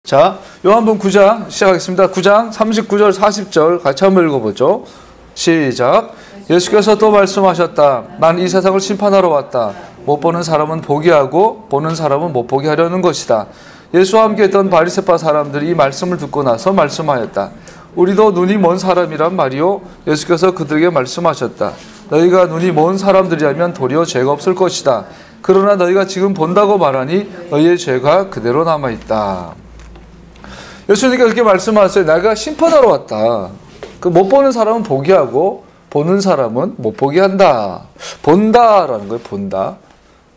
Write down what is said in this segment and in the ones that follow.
자, 요한복음 9장 시작하겠습니다. 9장 39절 40절 같이 한번 읽어보죠. 시작. 예수께서 또 말씀하셨다. 난 이 세상을 심판하러 왔다. 못 보는 사람은 보게 하고 보는 사람은 못 보게 하려는 것이다. 예수와 함께 했던 바리새파 사람들이 이 말씀을 듣고 나서 말씀하였다. 우리도 눈이 먼 사람이란 말이요. 예수께서 그들에게 말씀하셨다. 너희가 눈이 먼 사람들이라면 도리어 죄가 없을 것이다. 그러나 너희가 지금 본다고 말하니 너희의 죄가 그대로 남아있다. 예수님께서 그렇게 말씀하셨어요. 내가 심판하러 왔다. 그 못 보는 사람은 보게 하고 보는 사람은 못 보게 한다. 본다라는 거예요.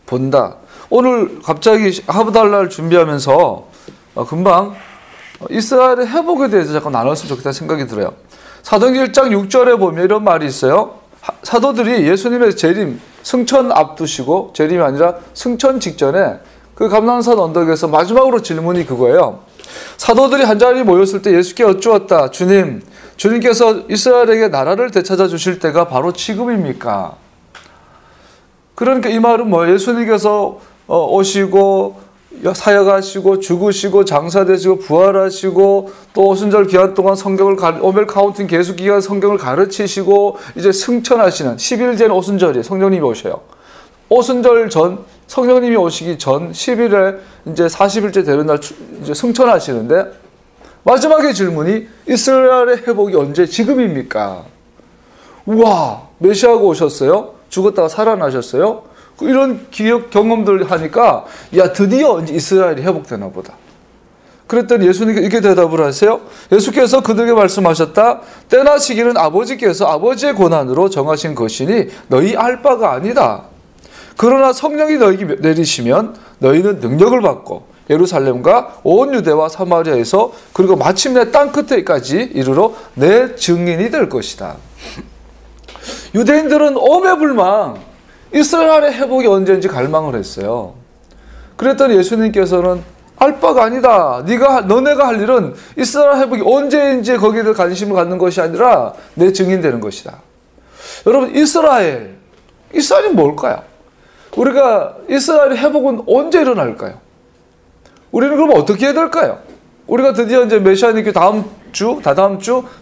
본다. 오늘 갑자기 하브달라를 준비하면서 금방 이스라엘의 회복에 대해서 잠깐 나눴으면 좋겠다는 생각이 들어요. 사도행전 1장 6절에 보면 이런 말이 있어요. 사도들이 예수님의 재림, 승천 앞두시고 재림이 아니라 승천 직전에 그 감람산 언덕에서 마지막으로 질문이 그거예요. 사도들이 한자리에 모였을 때 예수께 여쭈었다. 주님께서 이스라엘에게 나라를 되찾아 주실 때가 바로 지금입니까? 그러니까 이 말은 뭐예요? 예수님께서 오시고 사역하시고 죽으시고 장사되시고 부활하시고 또 오순절 기간 동안 성경을 오멜 카운팅 계수 기간 성경을 가르치시고 이제 승천하시는 10일째는 오순절이에요. 성령님이 오셔요. 오순절 전 성령님이 오시기 전 10일에 이제 40일째 되는 날 이제 승천하시는데 마지막에 질문이 이스라엘의 회복이 언제 지금입니까? 우와, 메시아가 오셨어요? 죽었다가 살아나셨어요? 이런 기억 경험들 하니까 야 드디어 이제 이스라엘이 회복되나 보다. 그랬더니 예수님께서 이렇게 대답을 하세요. 예수께서 그들에게 말씀하셨다. 때나 시기는 아버지께서 아버지의 권한으로 정하신 것이니 너희 알 바가 아니다. 그러나 성령이 너희에게 내리시면 너희는 능력을 받고 예루살렘과 온 유대와 사마리아에서 그리고 마침내 땅 끝에까지 이르러 내 증인이 될 것이다. 유대인들은 오매불망 이스라엘의 회복이 언제인지 갈망을 했어요. 그랬더니 예수님께서는 알 바가 아니다. 너네가 할 일은 이스라엘 회복이 언제인지 거기에 대해 관심을 갖는 것이 아니라 내 증인 되는 것이다. 여러분 이스라엘이 뭘까요? 우리가 이스라엘의 회복은 언제 일어날까요? 우리는 그럼 어떻게 해야 될까요? 우리가 드디어 이제 메시아님께 다다음 주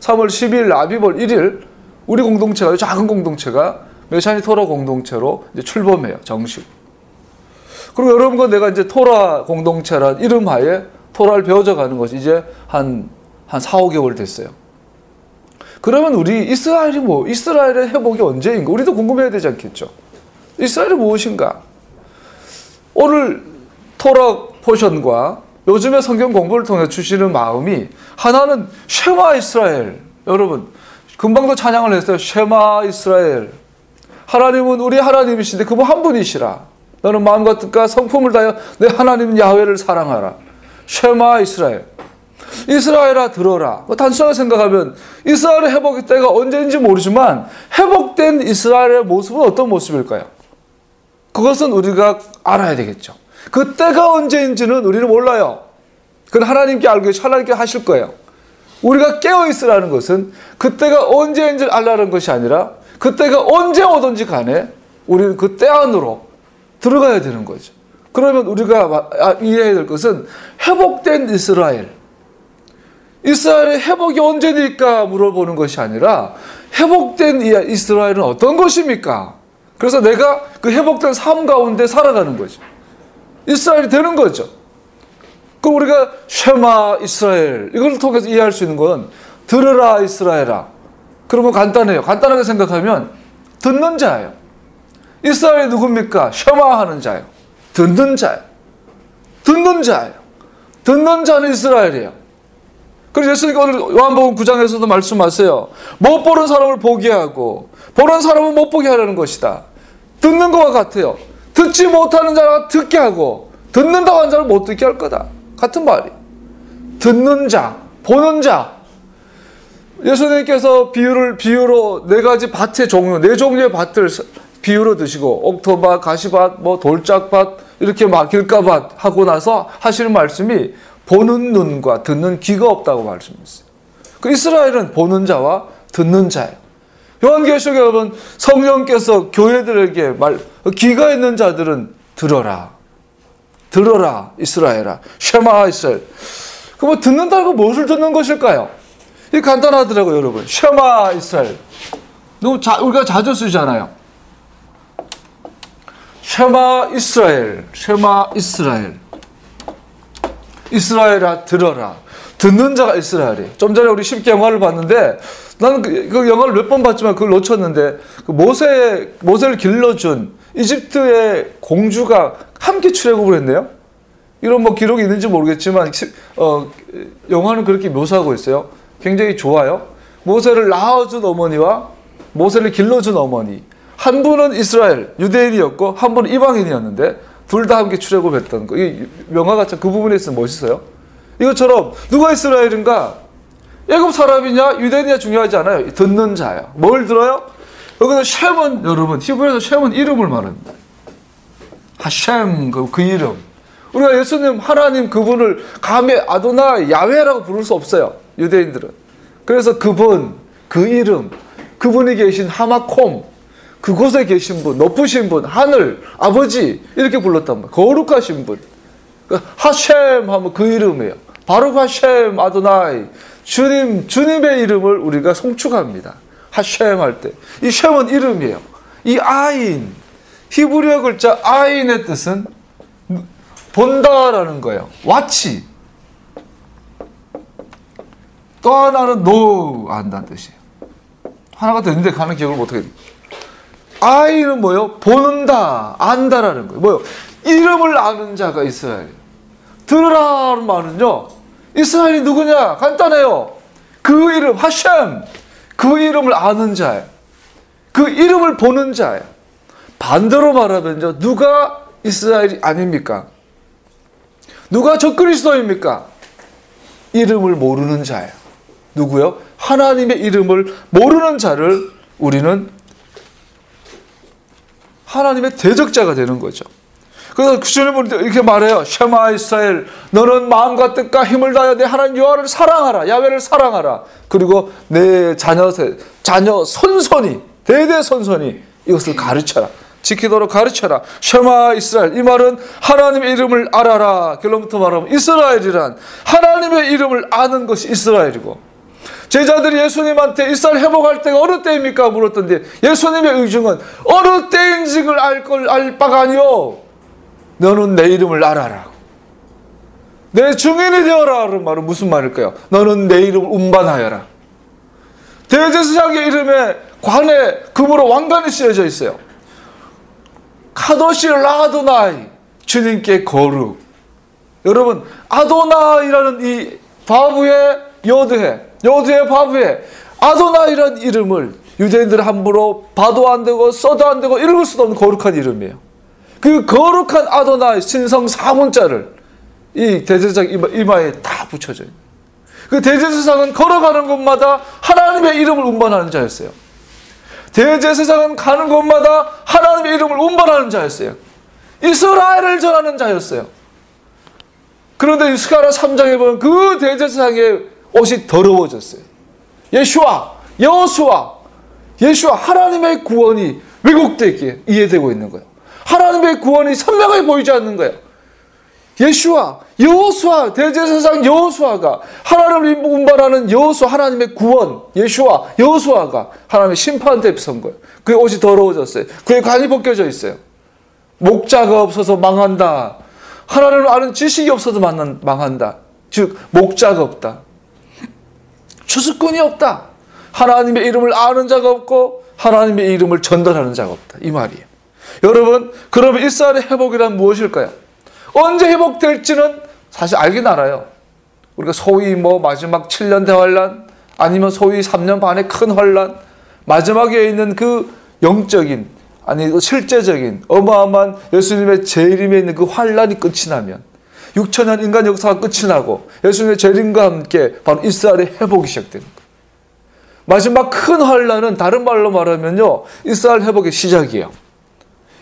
3월 10일 아비벌 1일 우리 공동체가 작은 공동체가 메시아니 토라 공동체로 이제 출범해요. 정식. 그리고 여러분과 내가 이제 토라 공동체란 이름 하에 토라를 배워져 가는 것이 이제 한 4, 5개월 됐어요. 그러면 우리 이스라엘의 회복이 언제인가? 우리도 궁금해야 되지 않겠죠? 이스라엘이 무엇인가? 오늘 토라 포션과 요즘의 성경 공부를 통해 주시는 마음이 하나는 쉐마 이스라엘. 여러분 금방도 찬양을 했어요. 쉐마 이스라엘. 하나님은 우리 하나님이신데 그분 한 분이시라. 너는 마음과 뜻과 성품을 다하여 내 하나님 야훼를 사랑하라. 쉐마 이스라엘. 이스라엘아 들어라. 단순하게 생각하면 이스라엘의 회복의 때가 언제인지 모르지만 회복된 이스라엘의 모습은 어떤 모습일까요? 그것은 우리가 알아야 되겠죠. 그 때가 언제인지는 우리는 몰라요. 그건 하나님께 알고 하나님께 하실 거예요. 우리가 깨어있으라는 것은 그때가 언제인지 알라는 것이 아니라 그때가 언제 오든지 간에 우리는 그 때 안으로 들어가야 되는 거죠. 그러면 우리가 이해해야 될 것은 회복된 이스라엘의 회복이 언제니까 물어보는 것이 아니라 회복된 이스라엘은 어떤 것입니까? 그래서 내가 그 회복된 삶 가운데 살아가는 거죠. 이스라엘이 되는 거죠. 그럼 우리가 쉐마 이스라엘 이걸 통해서 이해할 수 있는 건 들으라 이스라엘아. 그러면 간단해요. 간단하게 생각하면 듣는 자예요. 이스라엘이 누굽니까? 쉐마 하는 자예요. 듣는 자예요. 듣는 자는 이스라엘이에요. 그래서 예수님이 오늘 요한복음 9장에서도 말씀하세요. 못 보는 사람을 보게 하고 보는 사람은 못 보게 하려는 것이다. 듣는 것과 같아요. 듣지 못하는 자가 듣게 하고 듣는다고 한 자를 못 듣게 할 거다. 같은 말이. 듣는 자, 보는 자. 예수님께서 비유로 4가지 밭의 종류, 4종류의 밭을 비유로 드시고 옥토밭, 가시밭, 돌짝밭 이렇게 길가밭 하고 나서 하시는 말씀이 보는 눈과 듣는 귀가 없다고 말씀했어요. 그 이스라엘은 보는 자와 듣는 자예요. 요한계시록에 보면 성령께서 교회들에게 귀가 있는 자들은 들어라 이스라엘아. 쉐마 이스라엘. 그럼 듣는다고 무엇을 듣는 것일까요? 이 간단하더라고요, 여러분. 쉐마 이스라엘. 우리가 자주 쓰잖아요. 쉐마 이스라엘, 쉐마 이스라엘. 이스라엘아 들어라. 듣는 자가 이스라엘이에요. 좀 전에 우리 쉽게 영화를 봤는데 나는 그 영화를 몇 번 봤지만 그걸 놓쳤는데 그 모세를 길러준 이집트의 공주가 함께 출애굽을 했네요. 이런 뭐 기록이 있는지 모르겠지만 영화는 그렇게 묘사하고 있어요. 굉장히 좋아요. 모세를 낳아준 어머니와 모세를 길러준 어머니, 한 분은 이스라엘 유대인이었고 한 분은 이방인이었는데 둘 다 함께 출애굽했던 거. 이 명화가 참 그 부분에 있어서 멋있어요. 이것처럼 누가 이스라엘인가? 애굽 사람이냐 유대인이냐 중요하지 않아요. 듣는 자야. 뭘 들어요? 여기서 셈은 여러분 히브리어에서 셈은 이름을 말합니다. 하셈 그 이름. 우리가 예수님 하나님 그분을 감히 아도나 야훼라고 부를 수 없어요. 유대인들은. 그래서 그분 그 이름 그분이 계신 하마콤 그곳에 계신 분 높으신 분 하늘 아버지 이렇게 불렀단 말이에요. 거룩하신 분. 하셈 하면 그 이름이에요. 바룩 하셈 아도나이 주님의 이름을 우리가 송축합니다. 하셈 할 때 이 셈은 이름이에요. 이 아인 히브리어 글자 아인의 뜻은 본다라는 거예요. watch. 또 하나는 know 안다는 뜻이에요. 하나가 더 있는데 가는 기억을 못하게 됩니다. 아인은 뭐예요? 보는다 안다라는 거예요. 뭐예요? 이름을 아는 자가 이스라엘. 들으라는 말은요. 이스라엘이 누구냐? 간단해요. 그 이름 하셈. 그 이름을 아는 자예요. 그 이름을 보는 자예요. 반대로 말하면요. 누가 이스라엘이 아닙니까? 누가 적그리스도입니까? 이름을 모르는 자예요. 누구요? 하나님의 이름을 모르는 자를 우리는 하나님의 대적자가 되는 거죠. 그래서 주님은 이렇게 말해요. 쉐마 이스라엘 너는 마음과 뜻과 힘을 다하여 내 하나님 여호와를 사랑하라. 야훼를 사랑하라. 그리고 내 자녀 손손이 대대손손이 이것을 가르쳐라. 지키도록 가르쳐라. 쉐마 이스라엘. 이 말은 하나님의 이름을 알아라. 결론부터 말하면 이스라엘이란 하나님의 이름을 아는 것이 이스라엘이고 제자들이 예수님한테 이스라엘 회복할 때가 어느 때입니까? 물었던데 예수님의 의중은 어느 때인지를 알 바가 아니오. 너는 내 이름을 알아라. 내 증인이 되어라. 그런 말은 무슨 말일까요? 너는 내 이름을 운반하여라. 대제사장의 이름에 관에 금으로 왕관이 씌어져 있어요. 카도시 라아도나이 주님께 거룩. 여러분 아도나이라는 이 바브의 여드의 바브의 아도나이라는 이름을 유대인들은 함부로 봐도 안 되고 써도 안 되고 읽을 수도 없는 거룩한 이름이에요. 그 거룩한 아도나이 신성 사문자를 이 대제사장 이마에 다 붙여져 있는. 그 대제사장은 걸어가는 곳마다 하나님의 이름을 운반하는 자였어요. 대제사장은 가는 곳마다 하나님의 이름을 운반하는 자였어요. 이스라엘을 전하는 자였어요. 그런데 스가랴 3장에 보면 그 대제사장의 옷이 더러워졌어요. 여호수아 하나님의 구원이 왜곡되게 이해되고 있는 거예요. 하나님의 구원이 선명하게 보이지 않는 거예요. 여호수아 대제사장 여호수아가 하나님을 운반하는 여호수아 하나님의 구원 여호수아가 하나님의 심판 대표선 거예요. 그의 옷이 더러워졌어요. 그의 관이 벗겨져 있어요. 목자가 없어서 망한다. 하나님을 아는 지식이 없어서 망한다. 즉 목자가 없다. 추수꾼이 없다. 하나님의 이름을 아는 자가 없고 하나님의 이름을 전달하는 자가 없다. 이 말이에요. 여러분 그러면 이스라엘의 회복이란 무엇일까요? 언제 회복될지는 사실 알긴 알아요. 우리가 소위 마지막 7년 대환란 아니면 소위 3년 반의 큰 환란 마지막에 있는 그 영적인 실제적인 어마어마한 예수님의 재림에 있는 그 환란이 끝이 나면 6천년 인간 역사가 끝이 나고 예수님의 재림과 함께 바로 이스라엘의 회복이 시작되는 거예요. 마지막 큰 환란은 다른 말로 말하면요 이스라엘 회복의 시작이에요.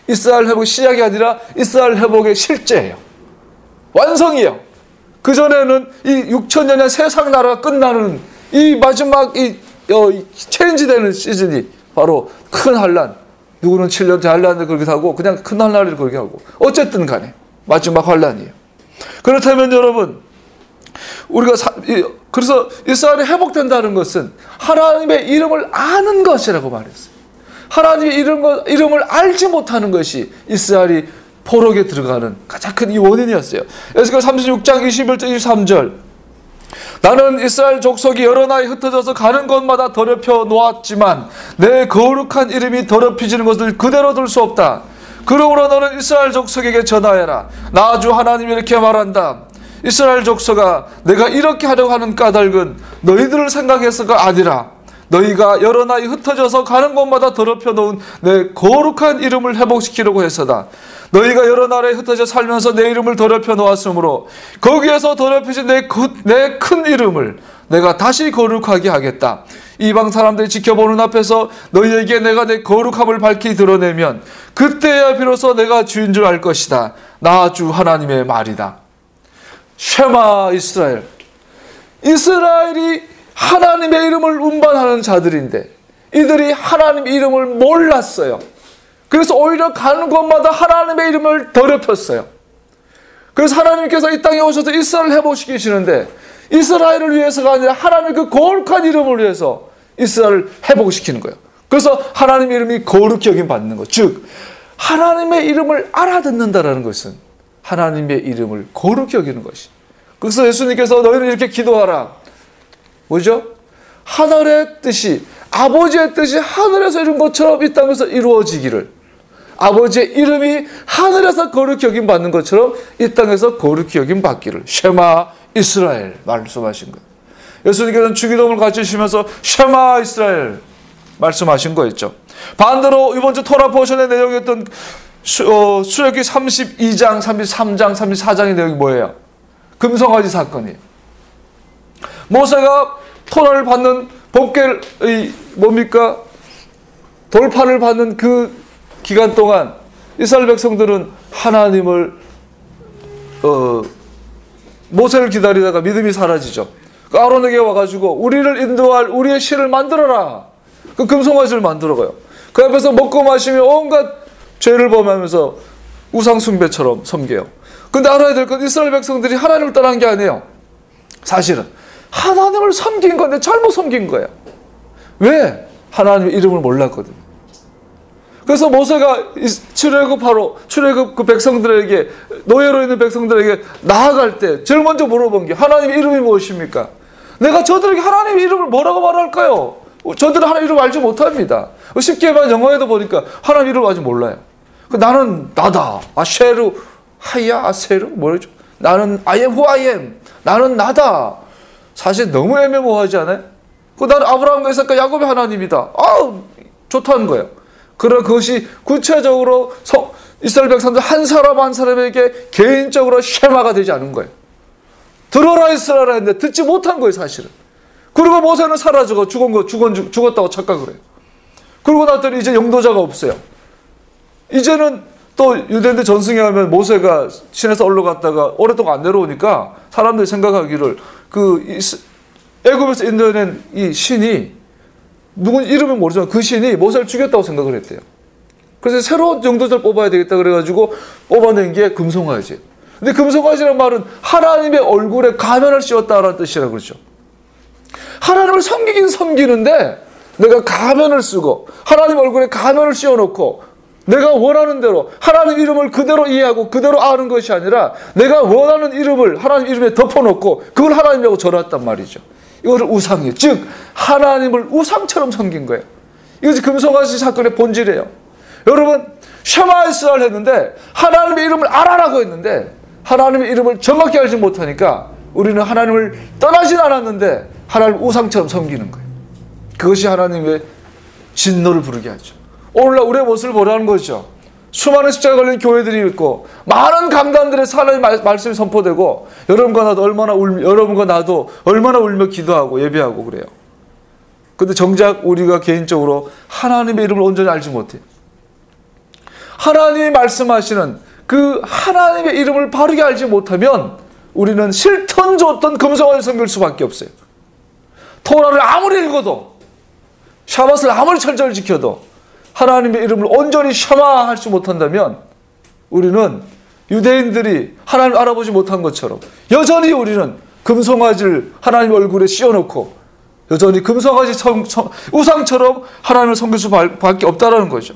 이스라엘 회복의 시작이 아니라 이스라엘 회복의 실제예요. 완성이에요. 그전에는 이 6천년의 세상 나라가 끝나는 이 마지막 체인지되는 시즌이 바로 큰 환란. 누구는 7년 대환란을 그렇게 하고 그냥 큰 환란을 그렇게 하고 어쨌든 간에 마지막 환란이에요. 그렇다면 여러분 그래서 이스라엘이 회복된다는 것은 하나님의 이름을 아는 것이라고 말했어요. 하나님의 이름을 알지 못하는 것이 이스라엘이 포로에 들어가는 가장 큰 이 원인이었어요. 에스겔 36장 21절 23절 나는 이스라엘 족속이 여러 나라에 흩어져서 가는 곳마다 더럽혀 놓았지만 내 거룩한 이름이 더럽혀지는 것을 그대로 둘 수 없다. 그러므로 너는 이스라엘 족속에게 전하여라. 나 주 하나님이 이렇게 말한다. 이스라엘 족속아, 내가 이렇게 하려고 하는 까닭은 너희들을 생각해서가 아니라 너희가 여러 나라에 흩어져서 가는 곳마다 더럽혀 놓은 내 거룩한 이름을 회복시키려고 해서다. 너희가 여러 나라에 흩어져 살면서 내 이름을 더럽혀 놓았으므로 거기에서 더럽혀진 내 큰 이름을 내가 다시 거룩하게 하겠다. 이방 사람들이 지켜보는 앞에서 너희에게 내가 내 거룩함을 밝히 드러내면 그때야 비로소 내가 주인 줄 알 것이다. 나 주 하나님의 말이다. 쉐마 이스라엘. 이스라엘이 하나님의 이름을 운반하는 자들인데 이들이 하나님의 이름을 몰랐어요. 그래서 오히려 가는 곳마다 하나님의 이름을 더럽혔어요. 그래서 하나님께서 이 땅에 오셔서 이스라엘을 회복시키시는데 이스라엘을 위해서가 아니라 하나님의 그 거룩한 이름을 위해서 이스라엘을 회복시키는 거예요. 그래서 하나님의 이름이 거룩히 여김 받는 것. 즉 하나님의 이름을 알아듣는다라는 것은 하나님의 이름을 거룩히 여기는 것이. 그래서 예수님께서 너희는 이렇게 기도하라. 뭐죠? 하늘의 뜻이 아버지의 뜻이 하늘에서 이룬 것처럼 이 땅에서 이루어지기를. 아버지의 이름이 하늘에서 거룩히 여김 받는 것처럼 이 땅에서 거룩히 여김 받기를. 쉐마 이스라엘 말씀하신 거예요. 예수님께서는 주기도문을 가르치시면서 쉐마 이스라엘 말씀하신 거였죠. 반대로 이번 주 토라 포션의 내용이었던 출애굽기 32장, 33장, 34장의 내용이 뭐예요? 금송아지 사건이에요. 모세가 토라를 받는 법궤를 뭡니까? 돌판을 받는 그 기간 동안 이스라엘 백성들은 하나님을 모세를 기다리다가 믿음이 사라지죠. 그 아론에게 와가지고 우리를 인도할 우리의 신을 만들어라. 그 금송아지를 만들어가요. 그 앞에서 먹고 마시며 온갖 죄를 범하면서 우상 숭배처럼 섬겨요. 근데 알아야 될 건 이스라엘 백성들이 하나님을 떠난 게 아니에요. 사실은 하나님을 섬긴 건데 잘못 섬긴 거예요. 왜? 하나님의 이름을 몰랐거든요. 그래서 모세가 출애굽 그 백성들에게 노예로 있는 백성들에게 나아갈 때 제일 먼저 물어본 게 하나님의 이름이 무엇입니까? 내가 저들에게 하나님의 이름을 뭐라고 말할까요? 저들은 하나님 이름을 알지 못합니다. 쉽게 말하면 영어에도 보니까 하나님 이름을 아직 몰라요. 나는 나다. 아쉐르 하야 아세르 뭐죠? 나는 I am who I am. 나는 나다. 사실 너무 애매모호하지 않아요? 나는 아브라함과 이삭과 야곱의 하나님이다. 좋다는 거예요. 그러나 그것이 구체적으로 이스라엘 백성들 한 사람 한 사람에게 개인적으로 쉐마가 되지 않은 거예요. 들어라 이스라엘아 했는데 듣지 못한 거예요, 사실은. 그리고 모세는 사라져서 죽었다고 착각을 해요. 그러고 났더니 이제 영도자가 없어요. 이제는 또 유대인들 전승에 하면 모세가 신에서 올라갔다가 오랫동안 안 내려오니까 사람들이 생각하기를 애굽에서 인도해낸 이 신이 누군 이름은 모르지만 그 신이 모세를 죽였다고 생각을 했대요. 그래서 새로운 영도자를 뽑아야 되겠다 그래가지고 뽑아낸 게 금송아지. 근데 금송아지라는 말은 하나님의 얼굴에 가면을 씌웠다라는 뜻이라고 그러죠. 하나님을 섬기긴 섬기는데 내가 가면을 쓰고 하나님 얼굴에 가면을 씌워놓고 내가 원하는 대로 하나님 이름을 그대로 이해하고 그대로 아는 것이 아니라 내가 원하는 이름을 하나님 이름에 덮어놓고 그걸 하나님이라고 전했단 말이죠. 이거를 우상이에요. 즉 하나님을 우상처럼 섬긴 거예요. 이것이 금송아지 사건의 본질이에요. 여러분 쉐마 이스라엘 했는데 하나님의 이름을 알아라고 했는데 하나님의 이름을 정확히 알지 못하니까 우리는 하나님을 떠나진 않았는데 하나님을 우상처럼 섬기는 거예요. 그것이 하나님의 진노를 부르게 하죠. 오늘날 우리의 모습을 보라는 거죠. 수많은 십자가 걸린 교회들이 있고 많은 강단들의 하나님의 말씀이 선포되고 여러분과 나도 얼마나 울며 기도하고 예배하고 그래요. 근데 정작 우리가 개인적으로 하나님의 이름을 온전히 알지 못해요. 하나님이 말씀하시는 그 하나님의 이름을 바르게 알지 못하면 우리는 싫던 좋던 금송아지를 섬길 수밖에 없어요. 토라를 아무리 읽어도 샤밧을 아무리 철저히 지켜도 하나님의 이름을 온전히 샤마하지 못한다면 우리는 유대인들이 하나님을 알아보지 못한 것처럼 여전히 우리는 금송아지를 하나님 얼굴에 씌워놓고 여전히 금송아지 우상처럼 하나님을 섬길 수밖에 없다라는 거죠.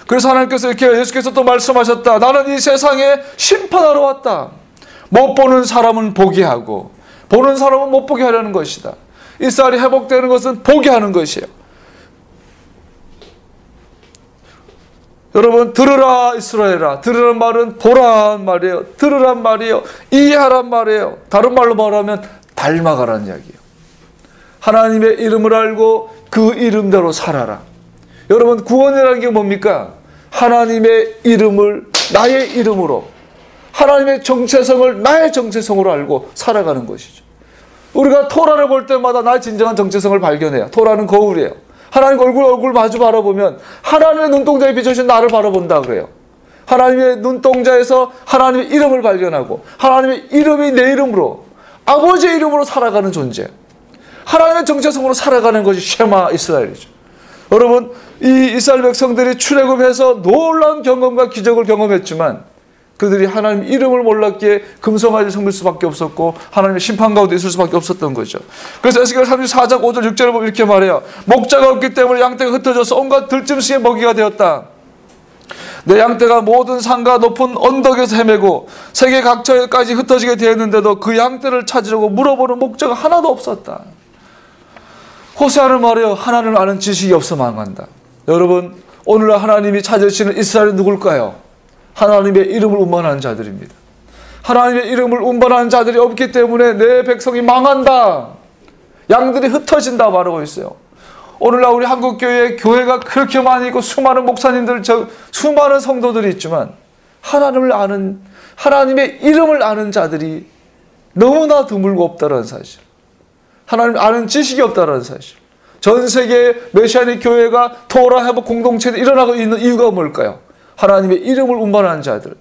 그래서 하나님께서 이렇게 예수께서 또 말씀하셨다. 나는 이 세상에 심판하러 왔다. 못 보는 사람은 보게 하고 보는 사람은 못 보게 하려는 것이다. 이스라엘이 회복되는 것은 보게 하는 것이에요. 여러분, 들으라 이스라엘아. 들으란 말은 보라는 말이에요. 들으란 말이에요. 이해하란 말이에요. 다른 말로 말하면 닮아가라는 이야기예요. 하나님의 이름을 알고 그 이름대로 살아라. 여러분, 구원이라는 게 뭡니까? 하나님의 이름을 나의 이름으로, 하나님의 정체성을 나의 정체성으로 알고 살아가는 것이죠. 우리가 토라를 볼 때마다 나의 진정한 정체성을 발견해요. 토라는 거울이에요. 하나님 얼굴 마주 바라보면 하나님의 눈동자에 비춰진 나를 바라본다 그래요. 하나님의 눈동자에서 하나님의 이름을 발견하고 하나님의 이름이 내 이름으로, 아버지의 이름으로 살아가는 존재, 하나님의 정체성으로 살아가는 것이 쉐마 이스라엘이죠. 여러분, 이 이스라엘 백성들이 출애굽해서 놀라운 경험과 기적을 경험했지만 그들이 하나님 이름을 몰랐기에 금송아지를 섬길 수밖에 없었고 하나님의 심판 가운데 있을 수밖에 없었던 거죠. 그래서 에스겔 34장 5절 6절에 보면 이렇게 말해요. 목자가 없기 때문에 양떼가 흩어져서 온갖 들짐승의 먹이가 되었다. 내 양떼가 모든 산과 높은 언덕에서 헤매고 세계 각처에까지 흩어지게 되었는데도 그 양떼를 찾으려고 물어보는 목자가 하나도 없었다. 호세아는 말해요. 하나님을 아는 지식이 없어 망한다. 여러분, 오늘날 하나님이 찾으시는 이스라엘은 누굴까요? 하나님의 이름을 운반하는 자들입니다. 하나님의 이름을 운반하는 자들이 없기 때문에 내 백성이 망한다. 양들이 흩어진다 말하고 있어요. 오늘날 우리 한국교회에 교회가 그렇게 많이 있고 수많은 목사님들, 수많은 성도들이 있지만 하나님을 아는, 하나님의 이름을 아는 자들이 너무나 드물고 없다는 사실. 하나님을 아는 지식이 없다는 사실. 전 세계 메시아닉 교회가 토라 회복 공동체에 일어나고 있는 이유가 뭘까요? 하나님의 이름을 운반하는 자들.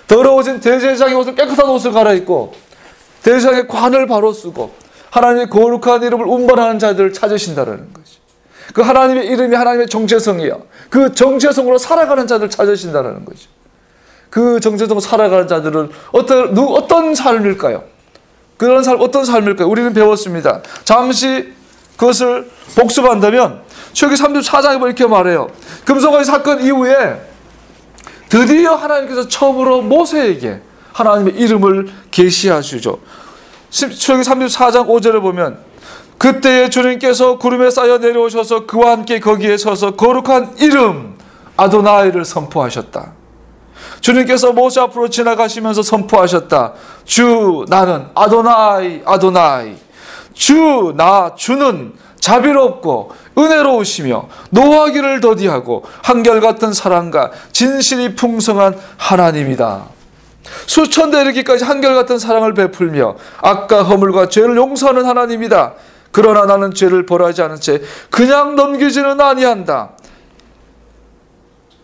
더러워진 대제사장의 옷을 깨끗한 옷을 갈아입고 대제사장의 관을 바로 쓰고 하나님의 거룩한 이름을 운반하는 자들을 찾으신다는 것이. 그 하나님의 이름이 하나님의 정체성이에요. 그 정체성으로 살아가는 자들을 찾으신다는 거죠. 그 정체성으로 살아가는 자들은 어떤 삶일까요? 그런 삶, 어떤 삶일까요? 우리는 배웠습니다. 잠시 그것을 복습한다면 출애굽기 34장에 보면 이렇게 말해요. 금송아지 사건 이후에 드디어 하나님께서 처음으로 모세에게 하나님의 이름을 계시하시죠. 출애굽기 34장 5절에 보면 그때에 주님께서 구름에 쌓여 내려오셔서 그와 함께 거기에 서서 거룩한 이름 아도나이를 선포하셨다. 주님께서 모세 앞으로 지나가시면서 선포하셨다. 주 나는 아도나이 아도나이. 주는 자비롭고 은혜로우시며 노하기를 더디하고 한결같은 사랑과 진실이 풍성한 하나님이다. 수천 대 이르기까지 한결같은 사랑을 베풀며 악과 허물과 죄를 용서하는 하나님이다. 그러나 나는 죄를 벌하지 않은 채 그냥 넘기지는 아니한다.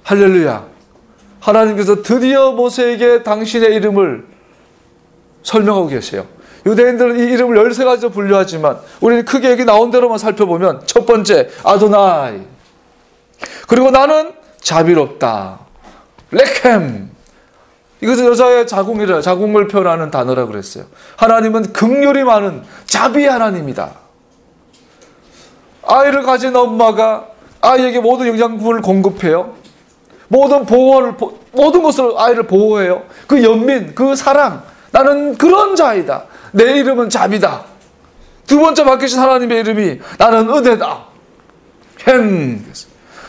할렐루야. 하나님께서 드디어 모세에게 당신의 이름을 설명하고 계세요. 유대인들은 이 이름을 13가지로 분류하지만 우리는 크게 여기 나온 대로만 살펴보면 첫 번째 아도나이, 그리고 나는 자비롭다, 레켐. 이것은 여자의 자궁이라, 자궁을 표현하는 단어라고 그랬어요. 하나님은 긍휼이 많은 자비의 하나님이다. 아이를 가진 엄마가 아이에게 모든 영양분을 공급해요. 모든 것으로 아이를 보호해요. 그 연민, 그 사랑, 나는 그런 자이다. 내 이름은 자비다. 두 번째 바뀌신 하나님의 이름이 나는 은혜다.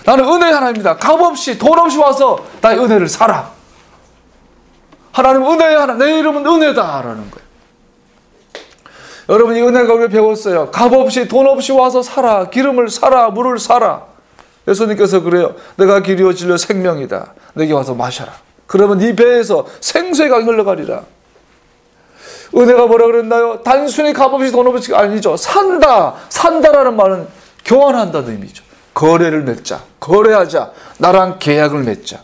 나는 은혜의 하나님이다. 값없이 돈 없이 와서 나의 은혜를 살아. 하나님은 은혜의 하나님, 내 이름은 은혜다라는 거예요. 여러분, 이 은혜가 우리 배웠어요. 값없이 돈 없이 와서 살아. 기름을 살아. 물을 살아. 예수님께서 그래요. 내가 길이요 진리요 생명이다. 내게 와서 마셔라. 그러면 네 배에서 생수의 강이 흘러가리라. 은혜가 뭐라 그랬나요? 단순히 값없이 돈 없이 아니죠. 산다라는 말은 교환한다는 의미죠. 거래를 맺자. 거래하자. 나랑 계약을 맺자.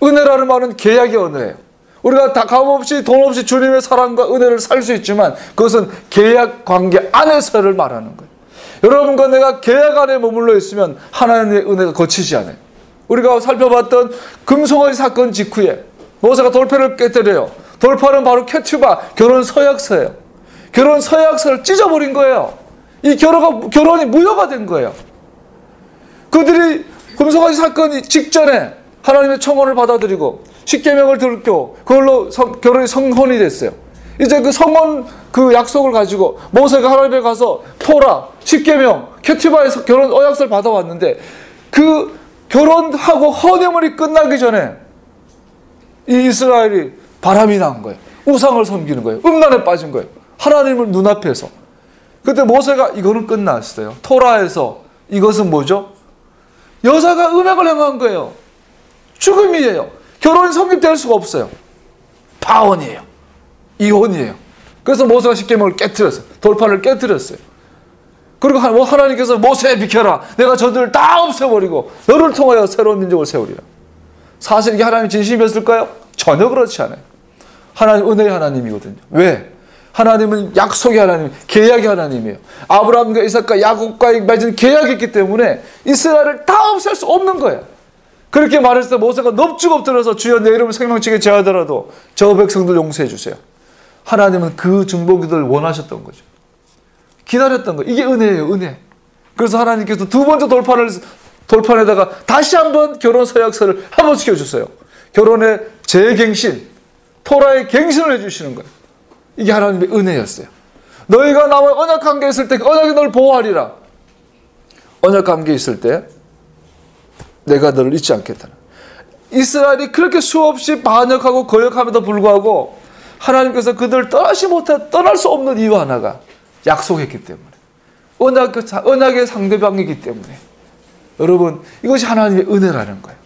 은혜라는 말은 계약의 언어예요. 우리가 다 값없이 돈 없이 주님의 사랑과 은혜를 살 수 있지만 그것은 계약 관계 안에서를 말하는 거예요. 여러분과 내가 계약 안에 머물러 있으면 하나님의 은혜가 거치지 않아요. 우리가 살펴봤던 금송아지 사건 직후에 모세가 돌패를 깨뜨려요. 돌파는 바로 케투바, 결혼 서약서예요. 결혼 서약서를 찢어버린 거예요. 이 결혼이 무효가 된 거예요. 그들이 금송아지 사건이 직전에 하나님의 청혼을 받아들이고 십계명을 들고 그걸로 결혼이 성혼이 됐어요. 이제 그 성혼 그 약속을 가지고 모세가 하나님에 가서 토라, 십계명, 케투바에서 결혼 어약서를 받아왔는데 그 결혼하고 허니문이 끝나기 전에 이 이스라엘이 바람이 난 거예요. 우상을 섬기는 거예요. 음란에 빠진 거예요. 하나님을 눈앞에서. 그때 모세가 이거는 끝났어요. 토라에서 이것은 뭐죠? 여자가 음행을 행한 거예요. 죽음이에요. 결혼이 성립될 수가 없어요. 파혼이에요. 이혼이에요. 그래서 모세가 십계명을 깨트렸어요. 돌판을 깨트렸어요. 그리고 하나님께서 모세 비켜라. 내가 저들을 다 없애버리고 너를 통하여 새로운 민족을 세우리라. 사실 이게 하나님의 진심이었을까요? 전혀 그렇지 않아요. 하나님 은혜의 하나님이거든요. 왜? 하나님은 약속의 하나님, 계약의 하나님이에요. 아브라함과 이삭과 야곱과 맺은 계약이 있기 때문에 이스라엘을 다 없앨 수 없는 거예요. 그렇게 말했을 때 모세가 넙죽 엎드려서 주여 내 이름을 생명책에 제하더라도 저 백성들 용서해 주세요. 하나님은 그 중보기도를 원하셨던 거죠. 기다렸던 거예요. 이게 은혜예요, 은혜. 그래서 하나님께서 두 번째 돌판에다가 다시 한번 결혼 서약서를 한번 시켜주세요. 결혼의 재갱신, 토라의 갱신을 해주시는 거예요. 이게 하나님의 은혜였어요. 너희가 나와 언약관계에 있을 때 언약이 너를 보호하리라. 언약관계에 있을 때 내가 너를 잊지 않겠다. 이스라엘이 그렇게 수없이 반역하고 거역함에도 불구하고 하나님께서 그들을 떠날 수 없는 이유 하나가 약속했기 때문에, 언약의 상대방이기 때문에. 여러분, 이것이 하나님의 은혜라는 거예요.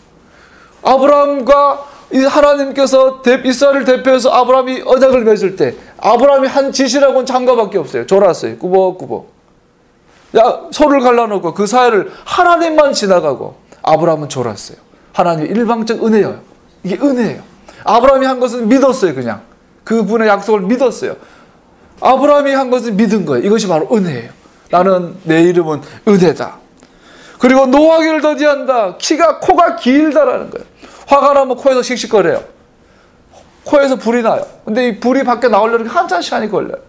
아브라함과 하나님께서 이스라엘을 대표해서 아브라함이 언약을 맺을 때 아브라함이 한 짓이라고는 장가밖에 없어요. 졸았어요. 꾸벅꾸벅. 소를 갈라놓고 그 사이를 하나님만 지나가고 아브라함은 졸았어요. 하나님의 일방적 은혜예요. 이게 은혜예요. 아브라함이 한 것은 믿었어요. 그냥 그분의 약속을 믿었어요. 아브라함이 한 것은 믿은 거예요. 이것이 바로 은혜예요. 나는 내 이름은 은혜다. 그리고 노하기를 더디한다. 코가 길다라는 거예요. 화가 나면 코에서 씩씩거려요. 코에서 불이 나요. 근데 이 불이 밖에 나오려면 한참 시간이 걸려요.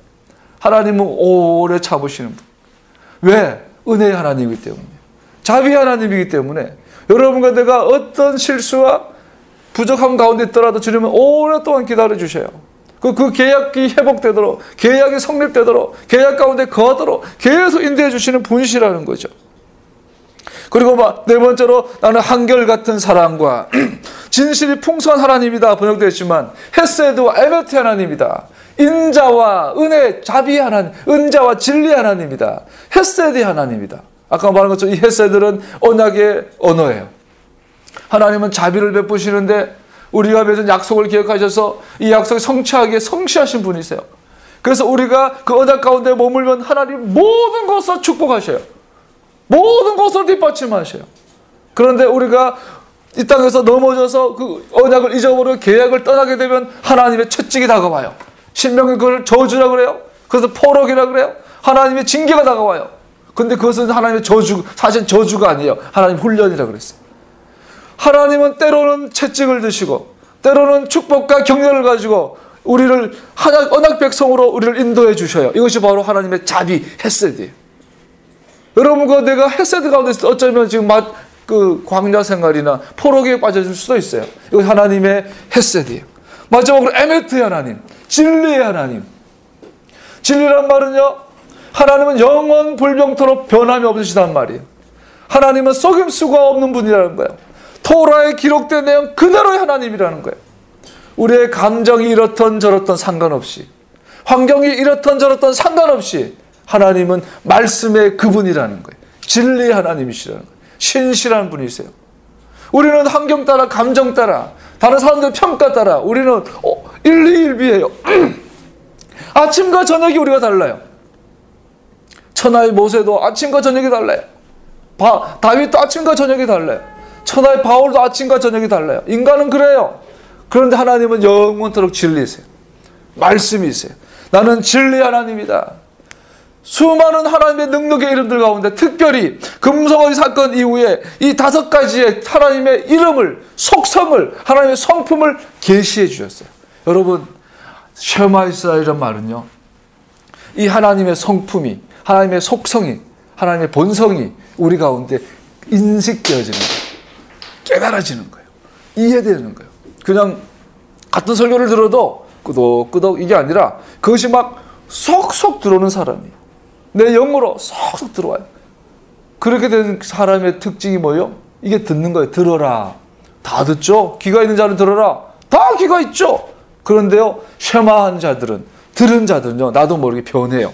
하나님은 오래 참으시는 분. 왜? 은혜의 하나님이기 때문에. 자비의 하나님이기 때문에 여러분과 내가 어떤 실수와 부족함 가운데 있더라도 주님은 오랫동안 기다려주셔요. 그 계약이 회복되도록, 계약이 성립되도록, 계약 가운데 거하도록 계속 인도해 주시는 분이시라는 거죠. 그리고 네 번째로 나는 한결같은 사랑과 진실이 풍성한 하나님이다 번역되었지만 헤세드와 에메트 하나님이다. 인자와 은혜, 자비의 하나님, 은자와 진리의 하나님이다. 헤세드의 하나님이다. 아까 말한 것처럼 이 헤세드는 언약의 언어예요. 하나님은 자비를 베푸시는데 우리가 맺은 약속을 기억하셔서 이 약속을 성취하기에 성취하신 분이세요. 그래서 우리가 그 언약 가운데 머물면 하나님 모든 것을 축복하셔요. 모든 것을 뒷받침하셔요. 그런데 우리가 이 땅에서 넘어져서 그 언약을 잊어버리고 계약을 떠나게 되면 하나님의 채찍이 다가와요. 신명이 그걸 저주라 그래요. 그래서 포록이라 그래요. 하나님의 징계가 다가와요. 근데 그것은 하나님의 사실 저주가 아니에요. 하나님 훈련이라 그랬어요. 하나님은 때로는 채찍을 드시고 때로는 축복과 격려를 가지고 우리를 언약 백성으로 우리를 인도해 주셔요. 이것이 바로 하나님의 자비, 헤세드예요. 여러분과 내가 헤세드 가운데 있을 때 어쩌면 지금 그 광야 생활이나 포로기에 빠져줄 수도 있어요. 이거 하나님의 헤세드예요. 마지막으로 에메트의 하나님, 진리의 하나님. 진리란 말은요, 하나님은 영원 불병토록 변함이 없으시단 말이에요. 하나님은 속임수가 없는 분이라는 거예요. 토라에 기록된 내용 그대로의 하나님이라는 거예요. 우리의 감정이 이렇던 저렇던 상관없이, 환경이 이렇던 저렇던 상관없이 하나님은 말씀의 그분이라는 거예요. 진리의 하나님이시라는 거예요. 신실한 분이세요. 우리는 환경 따라, 감정 따라, 다른 사람들의 평가 따라 우리는 일희일비해요. 아침과 저녁이 우리가 달라요. 천하의 모세도 아침과 저녁이 달라요. 다윗도 아침과 저녁이 달라요. 천하의 바울도 아침과 저녁이 달라요. 인간은 그래요. 그런데 하나님은 영원토록 진리세요. 말씀이세요. 나는 진리 하나님이다. 수많은 하나님의 능력의 이름들 가운데 특별히 금송아지 사건 이후에 이 5가지의 하나님의 이름을, 속성을, 하나님의 성품을 계시해 주셨어요. 여러분, 쉐마 이스라엘이란 말은요, 이 하나님의 성품이, 하나님의 속성이, 하나님의 본성이 우리 가운데 인식되어지는 거예요. 깨달아지는 거예요. 이해되는 거예요. 그냥 같은 설교를 들어도 끄덕끄덕 이게 아니라 그것이 막 쏙쏙 들어오는 사람이, 내 영으로 쏙쏙 들어와요. 그렇게 된 사람의 특징이 뭐예요? 이게 듣는 거예요. 들어라. 다 듣죠? 귀가 있는 자는 들어라. 다 귀가 있죠? 그런데요, 쉐마한 자들은, 들은 자들은요, 나도 모르게 변해요.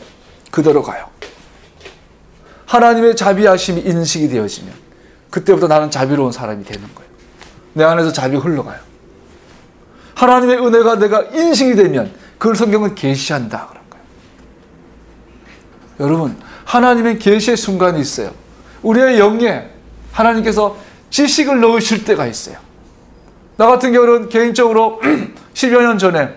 그대로 가요. 하나님의 자비하심이 인식이 되어지면 그때부터 나는 자비로운 사람이 되는 거예요. 내 안에서 자비가 흘러가요. 하나님의 은혜가 내가 인식이 되면 그걸 성경은 계시한다 그런 거예요. 여러분, 하나님의 계시의 순간이 있어요. 우리의 영에 하나님께서 지식을 넣으실 때가 있어요. 나 같은 경우는 개인적으로 10여 년 전에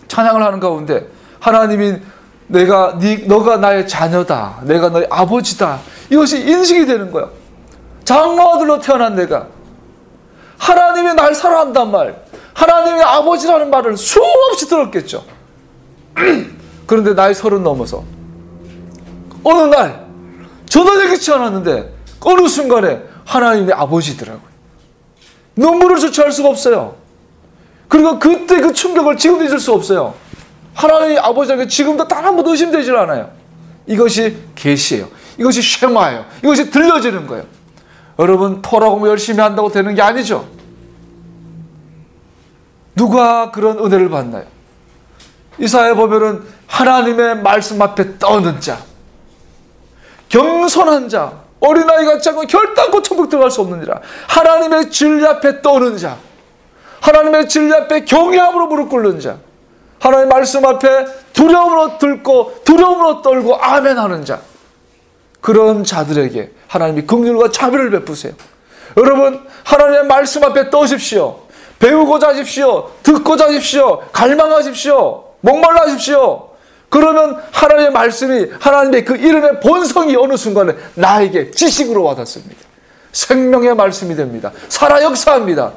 찬양을 하는 가운데 하나님이 너가 나의 자녀다. 내가 너의 아버지다. 이것이 인식이 되는 거예요. 장로 아들로 태어난 내가 하나님이 날 사랑한단 말, 하나님의 아버지라는 말을 수없이 들었겠죠. 그런데 나이 30 넘어서 어느 날 전혀 예기치 않았는데 어느 순간에 하나님의 아버지더라고요. 눈물을 주체할 수가 없어요. 그리고 그때 그 충격을 지금도 잊을 수 없어요. 하나님의 아버지에게 지금도 단 한 번도 의심되질 않아요. 이것이 계시예요. 이것이 쉐마예요. 이것이 들려지는 거예요. 여러분, 토라 공부 열심히 한다고 되는 게 아니죠. 누가 그런 은혜를 받나요? 이사야에 보면은 하나님의 말씀 앞에 떠는 자, 겸손한 자, 어린아이 같지 않고 결단코 천국 들어갈 수 없느니라. 하나님의 진리 앞에 떠는 자, 하나님의 진리 앞에 경외함으로 무릎 꿇는 자, 하나님의 말씀 앞에 두려움으로 들고 두려움으로 떨고 아멘 하는 자, 그런 자들에게 하나님이 긍휼과 자비를 베푸세요. 여러분, 하나님의 말씀 앞에 떠십시오. 배우고자 하십시오. 듣고자 하십시오. 갈망하십시오. 목말라 하십시오. 그러면 하나님의 말씀이, 하나님의 그 이름의 본성이 어느 순간에 나에게 지식으로 와닿습니다. 생명의 말씀이 됩니다. 살아 역사합니다.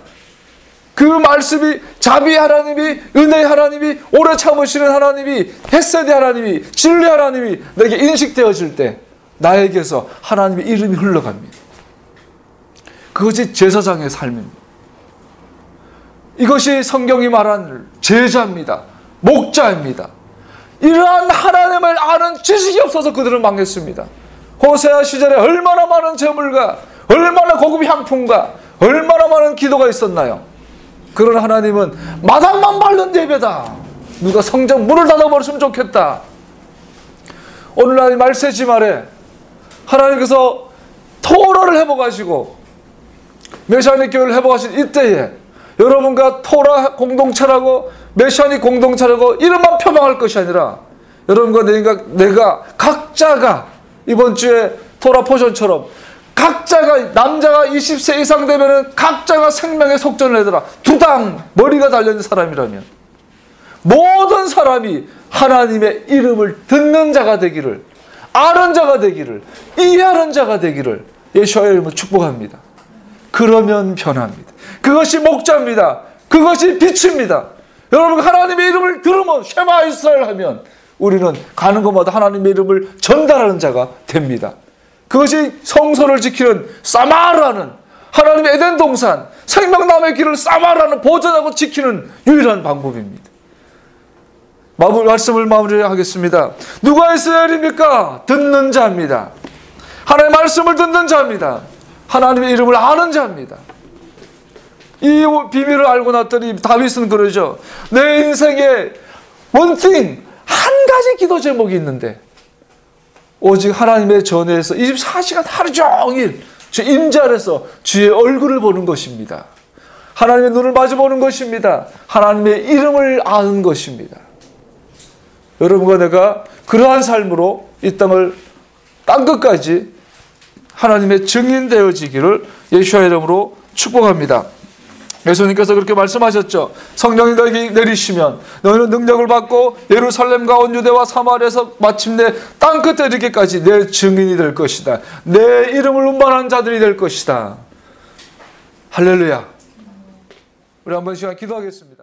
그 말씀이 자비의 하나님이, 은혜의 하나님이, 오래 참으시는 하나님이, 헷세대 하나님이, 진리 하나님이 내게 인식되어질 때 나에게서 하나님의 이름이 흘러갑니다. 그것이 제사장의 삶입니다. 이것이 성경이 말하는 제자입니다. 목자입니다. 이러한 하나님을 아는 지식이 없어서 그들은 망했습니다. 호세아 시절에 얼마나 많은 재물과 얼마나 고급 향품과 얼마나 많은 기도가 있었나요? 그런 하나님은 마당만 밟는 예배다. 누가 성전 문을 닫아버렸으면 좋겠다. 오늘날 말세지 말에 하나님께서 토라를 회복하시고 메시아닉 교회를 회복하신 이때에 여러분과 토라 공동체라고 메시아닉 공동체라고 이름만 표방할 것이 아니라 여러분과 내가 각자가 이번 주에 토라 포션처럼 각자가, 남자가 20세 이상 되면은 각자가 생명의 속전을 내더라. 두당 머리가 달려있는 사람이라면 모든 사람이 하나님의 이름을 듣는 자가 되기를, 아는 자가 되기를, 이해하는 자가 되기를 예수와의 이름으로 축복합니다. 그러면 변합니다. 그것이 목자입니다. 그것이 빛입니다. 여러분, 하나님의 이름을 들으면 쉐마 이스라엘 하면 우리는 가는 곳마다 하나님의 이름을 전달하는 자가 됩니다. 그것이 성소를 지키는 사마라는, 하나님의 에덴 동산, 생명나무의 길을 사마라는 보존하고 지키는 유일한 방법입니다. 말씀을 마무리하겠습니다. 누가 이스라엘입니까? 듣는 자입니다. 하나님의 말씀을 듣는 자입니다. 하나님의 이름을 아는 자입니다. 이 비밀을 알고 났더니 다윗은 그러죠. 내 인생에 원팅 한 가지 기도 제목이 있는데 오직 하나님의 전에서 24시간 하루 종일 주 임재 안에서 주의 얼굴을 보는 것입니다. 하나님의 눈을 마주보는 것입니다. 하나님의 이름을 아는 것입니다. 여러분과 내가 그러한 삶으로 이 땅을 땅끝까지 하나님의 증인 되어지기를 예수의 이름으로 축복합니다. 예수님께서 그렇게 말씀하셨죠. 성령이 너에게 내리시면 너희는 능력을 받고 예루살렘과 온 유대와 사마리아에서 마침내 땅끝에 이르기까지 내 증인이 될 것이다. 내 이름을 운반한 자들이 될 것이다. 할렐루야. 우리 한번 시간 기도하겠습니다.